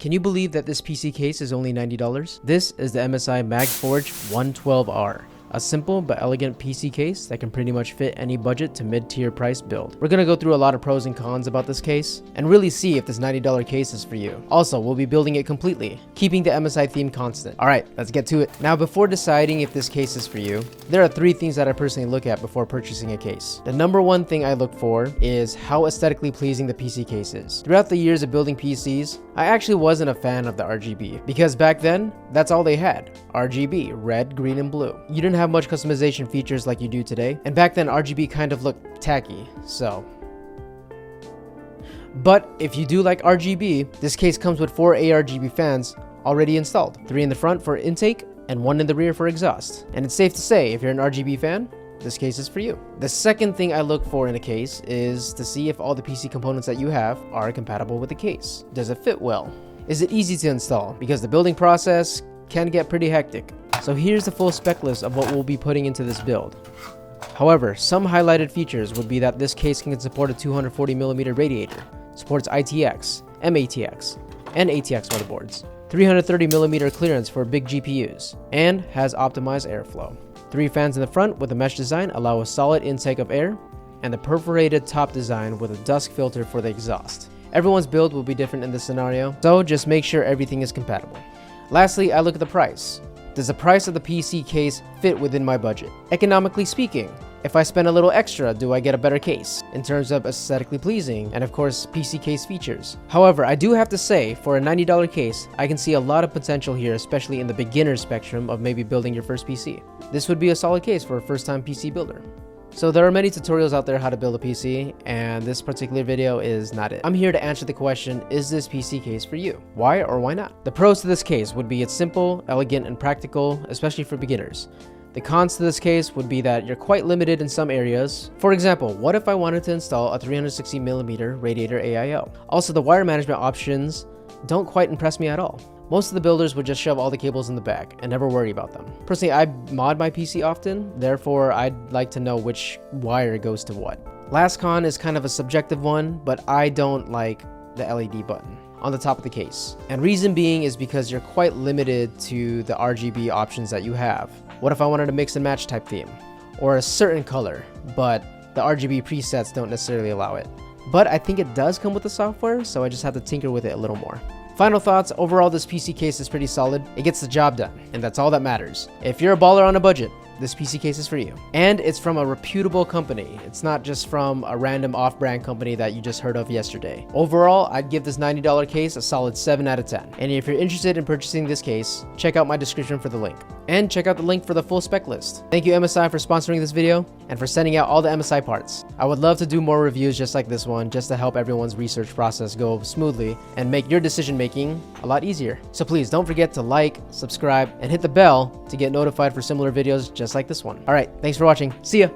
Can you believe that this PC case is only $90? This is the MSI MAG Forge 112R. A simple but elegant PC case that can pretty much fit any budget to mid-tier price build. We're gonna go through a lot of pros and cons about this case, and really see if this $90 case is for you. Also, we'll be building it completely, keeping the MSI theme constant. Alright, let's get to it. Now, before deciding if this case is for you, there are 3 things that I personally look at before purchasing a case. The number 1 thing I look for is how aesthetically pleasing the PC case is. Throughout the years of building PCs, I actually wasn't a fan of the RGB, because back then, that's all they had. RGB, red, green, and blue. You didn't have much customization features like you do today, and back then RGB kind of looked tacky, so. But if you do like RGB, this case comes with 4 ARGB fans already installed, 3 in the front for intake and 1 in the rear for exhaust. And it's safe to say, if you're an RGB fan, this case is for you. The second thing I look for in a case is to see if all the PC components that you have are compatible with the case. Does it fit well? Is it easy to install? Because the building process can get pretty hectic. So here's the full spec list of what we'll be putting into this build. However, some highlighted features would be that this case can support a 240mm radiator, supports ITX, MATX, and ATX motherboards, 330mm clearance for big GPUs, and has optimized airflow. 3 fans in the front with a mesh design allow a solid intake of air, and the perforated top design with a dusk filter for the exhaust. Everyone's build will be different in this scenario, so just make sure everything is compatible. Lastly, I look at the price. Does the price of the PC case fit within my budget? Economically speaking, if I spend a little extra, do I get a better case in terms of aesthetically pleasing and of course PC case features? However, I do have to say, for a $90 case, I can see a lot of potential here, especially in the beginner spectrum of maybe building your first PC. This would be a solid case for a first-time PC builder. So there are many tutorials out there how to build a PC, and this particular video is not it. I'm here to answer the question, is this PC case for you? Why or why not? The pros to this case would be it's simple, elegant, and practical, especially for beginners. The cons to this case would be that you're quite limited in some areas. For example, what if I wanted to install a 360mm radiator AIO? Also, the wire management options don't quite impress me at all. Most of the builders would just shove all the cables in the back and never worry about them. Personally, I mod my PC often, therefore I'd like to know which wire goes to what. Last con is kind of a subjective one, but I don't like the LED button on the top of the case. And reason being is because you're quite limited to the RGB options that you have. What if I wanted a mix and match type theme? Or a certain color, but the RGB presets don't necessarily allow it. But I think it does come with the software, so I just have to tinker with it a little more. Final thoughts, overall this PC case is pretty solid. It gets the job done, and that's all that matters. If you're a baller on a budget, this PC case is for you. And it's from a reputable company. It's not just from a random off-brand company that you just heard of yesterday. Overall, I'd give this $90 case a solid 7 out of 10. And if you're interested in purchasing this case, check out my description for the link. And check out the link for the full spec list. Thank you MSI for sponsoring this video and for sending out all the MSI parts. I would love to do more reviews just like this one, just to help everyone's research process go smoothly and make your decision making a lot easier. So please don't forget to like, subscribe, and hit the bell to get notified for similar videos just like this one. Alright, thanks for watching. See ya!